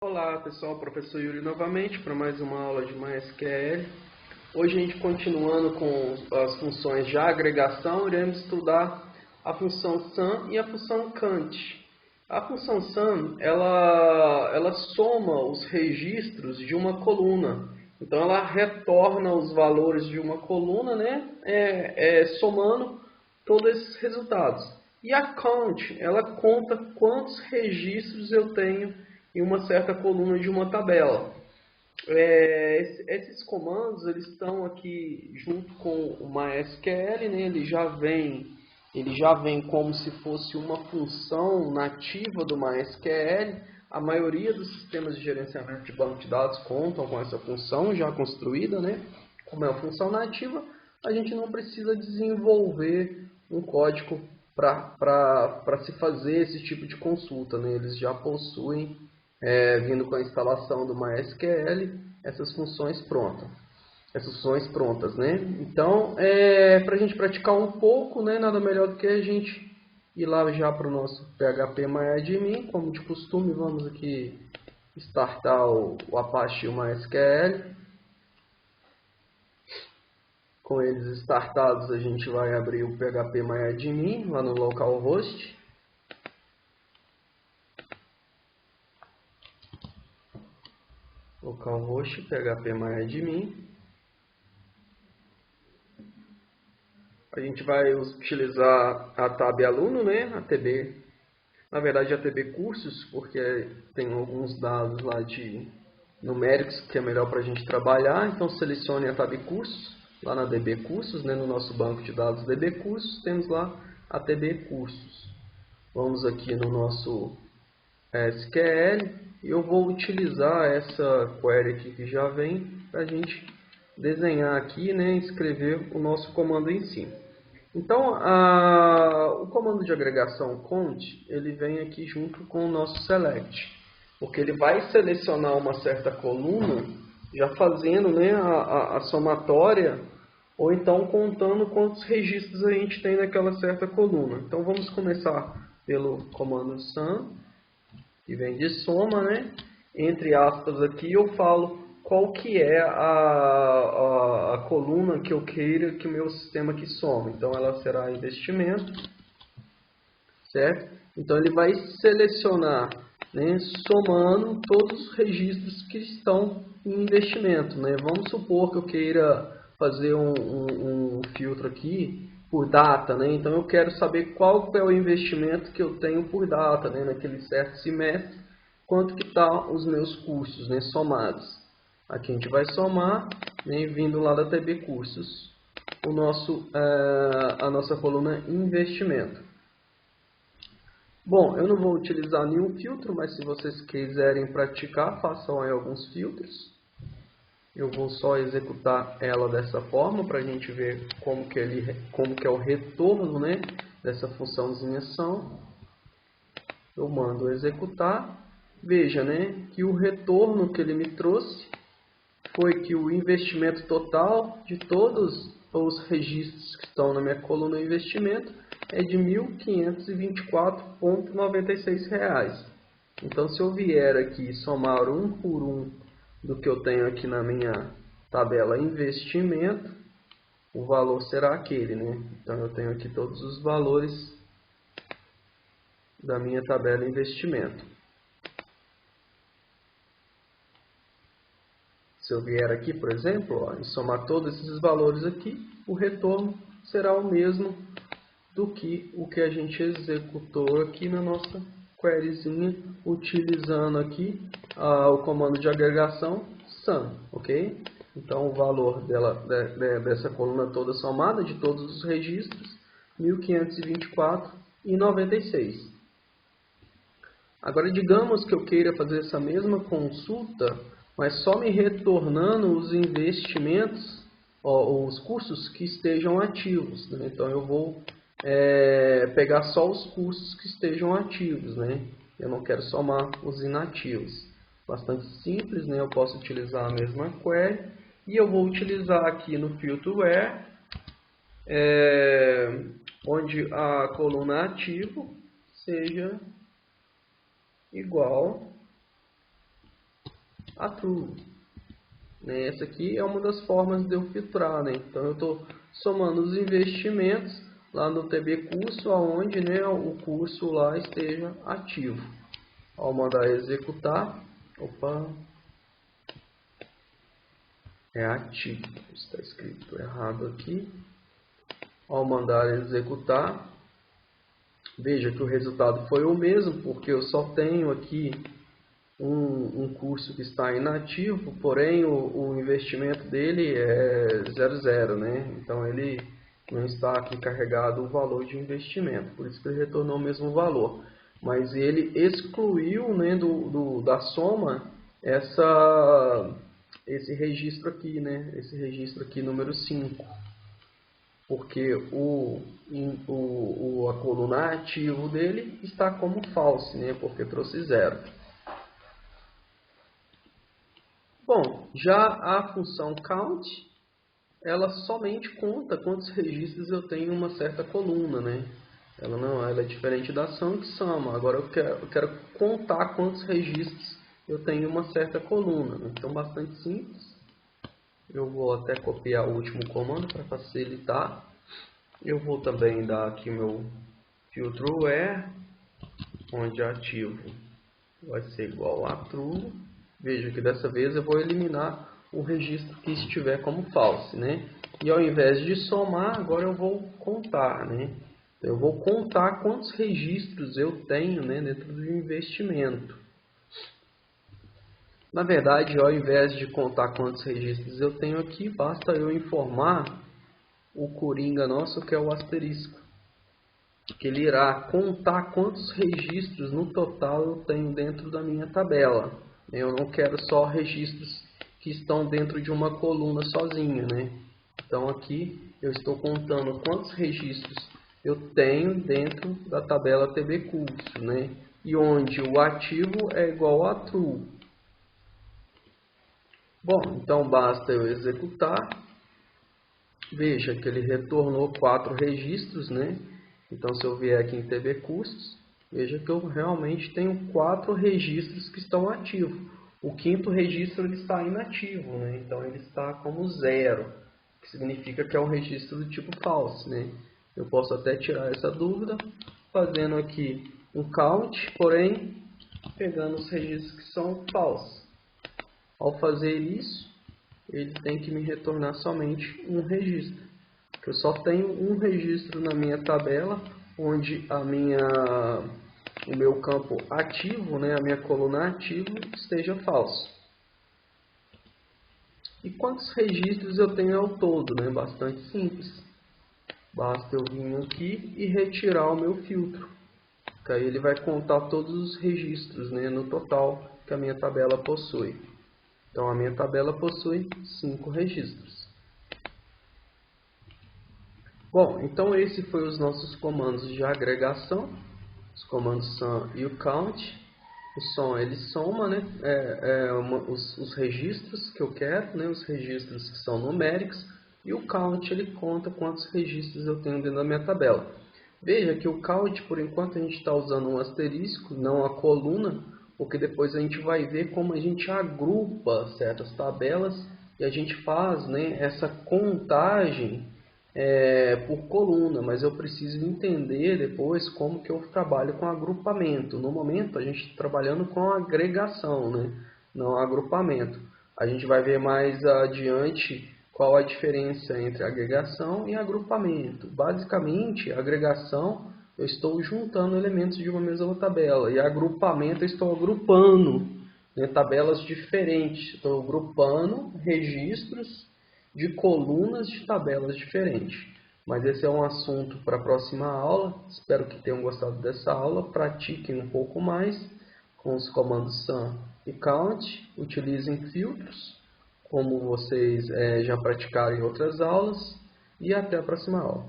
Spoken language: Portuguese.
Olá pessoal, professor Yuri novamente para mais uma aula de MySQL. Hoje a gente continuando com as funções de agregação, iremos estudar a função sum e a função count. A função sum, ela soma os registros de uma coluna. Então ela retorna os valores de uma coluna, né, somando todos esses resultados. E a count, ela conta quantos registros eu tenho em uma certa coluna de uma tabela. Esses comandos eles estão aqui junto com o MySQL, né? Ele já vem como se fosse uma função nativa do MySQL. A maioria dos sistemas de gerenciamento de banco de dados contam com essa função já construída, né? Como é uma função nativa, a gente não precisa desenvolver um código para se fazer esse tipo de consulta, né? Eles já possuem, vindo com a instalação do MySQL, essas funções prontas, né? Então, para a gente praticar um pouco, né, nada melhor do que a gente ir lá já para o nosso phpMyAdmin. Como de costume, vamos aqui startar o Apache e o MySQL. Com eles startados, a gente vai abrir o phpMyAdmin lá no localhost. Localhost, phpMyAdmin. A gente vai utilizar a tab aluno, né? A TB, na verdade a TB cursos, porque tem alguns dados lá de numéricos que é melhor para a gente trabalhar. Então selecione a tab cursos, lá na DB cursos, né? No nosso banco de dados DB cursos, temos lá a TB cursos. Vamos aqui no nosso SQL e eu vou utilizar essa query aqui que já vem para a gente desenhar aqui, né? Escrever o nosso comando em si. Então, o comando de agregação count, ele vem aqui junto com o nosso select, porque ele vai selecionar uma certa coluna, já fazendo, né, a somatória, ou então contando quantos registros a gente tem naquela certa coluna. Então, vamos começar pelo comando sum, que vem de soma, né? Entre aspas aqui eu falo qual que é a coluna que eu queira que o meu sistema aqui soma. Então ela será investimento, certo? Então ele vai selecionar, né, somando todos os registros que estão em investimento, né? Vamos supor que eu queira fazer um filtro aqui por data, né? Então eu quero saber qual é o investimento que eu tenho por data, né? Naquele certo semestre, quanto que tá os meus custos, né, somados. Aqui a gente vai somar, né, vindo lá da TB cursos, a nossa coluna investimento. Bom, eu não vou utilizar nenhum filtro, mas se vocês quiserem praticar, façam aí alguns filtros. Eu vou só executar ela dessa forma para a gente ver como que é o retorno, né, dessa funçãozinha sum. Eu mando executar. Veja, né, que o retorno que ele me trouxe foi que o investimento total de todos os registros que estão na minha coluna investimento é de R$ 1.524,96. Então, se eu vier aqui somar um por um do que eu tenho aqui na minha tabela investimento, o valor será aquele, né? Então, eu tenho aqui todos os valores da minha tabela investimento. Se eu vier aqui, por exemplo, ó, e somar todos esses valores aqui, o retorno será o mesmo do que o que a gente executou aqui na nossa queryzinha, utilizando aqui o comando de agregação sum, ok? Então, o valor dessa coluna toda somada, de todos os registros, 1.524,96. Agora, digamos que eu queira fazer essa mesma consulta, mas só me retornando os investimentos, os custos que estejam ativos, né? Então eu vou pegar só os custos que estejam ativos, né? Eu não quero somar os inativos. Bastante simples, né? Eu posso utilizar a mesma query e eu vou utilizar aqui no filtro where, onde a coluna ativo seja igual a true. Né? Essa aqui é uma das formas de eu filtrar. Né? Então eu estou somando os investimentos lá no TB curso, aonde, né, o curso lá esteja ativo. Ao mandar executar, opa, é ativo, está escrito errado aqui. Ao mandar executar, veja que o resultado foi o mesmo, porque eu só tenho aqui um curso que está inativo, porém o investimento dele é 00, né? Então ele não está aqui carregado o valor de investimento, por isso que ele retornou o mesmo valor. Mas ele excluiu, né, da soma esse registro aqui, né? Esse registro aqui, número 5. Porque a coluna ativo dele está como false, né? Porque trouxe 0. Bom, já a função count, ela somente conta quantos registros eu tenho em uma certa coluna, né? Ela é diferente da ação que soma. Agora eu quero contar quantos registros eu tenho em uma certa coluna. Né? Então, bastante simples. Eu vou até copiar o último comando para facilitar. Eu vou também dar aqui meu filtro where, onde ativo vai ser igual a true. Veja que dessa vez eu vou eliminar o registro que estiver como false, né? E ao invés de somar, agora eu vou contar, né? Eu vou contar quantos registros eu tenho, né, dentro do investimento. Na verdade, ao invés de contar quantos registros eu tenho aqui, basta eu informar o coringa nosso, que é o asterisco. Que ele irá contar quantos registros no total eu tenho dentro da minha tabela. Eu não quero só registros que estão dentro de uma coluna sozinho, né? Então aqui eu estou contando quantos registros eu tenho dentro da tabela TB curso, né? E onde o ativo é igual a true. Bom, então basta eu executar. Veja que ele retornou 4 registros, né? Então se eu vier aqui em TB custos, veja que eu realmente tenho 4 registros que estão ativos. O 5º registro ele está inativo, né? Então ele está como 0, que significa que é um registro do tipo false, né? Eu posso até tirar essa dúvida fazendo aqui um count, porém pegando os registros que são false. Ao fazer isso, ele tem que me retornar somente um registro. Eu só tenho um registro na minha tabela, onde o meu campo ativo, né, a minha coluna ativo, esteja falso. E quantos registros eu tenho ao todo? Né? Bastante simples. Basta eu vir aqui e retirar o meu filtro. Que aí ele vai contar todos os registros, né, no total que a minha tabela possui. Então a minha tabela possui 5 registros. Bom, então esse foi os nossos comandos de agregação. Os comandos sum e o count. O sum ele soma, né, os registros que eu quero, né, os registros que são numéricos. E o count ele conta quantos registros eu tenho dentro da minha tabela. Veja que o count, por enquanto, a gente está usando um asterisco, não a coluna, porque depois a gente vai ver como a gente agrupa certas tabelas e a gente faz, né, essa contagem por coluna, mas eu preciso entender depois como que eu trabalho com agrupamento. No momento a gente está trabalhando com agregação, né, não agrupamento. A gente vai ver mais adiante qual a diferença entre agregação e agrupamento. Basicamente, agregação, eu estou juntando elementos de uma mesma tabela. E agrupamento, eu estou agrupando, né, tabelas diferentes. Estou agrupando registros de colunas de tabelas diferentes. Mas esse é um assunto para a próxima aula. Espero que tenham gostado dessa aula. Pratiquem um pouco mais com os comandos sum e count. Utilizem filtros, como vocês já praticaram em outras aulas, e até a próxima aula.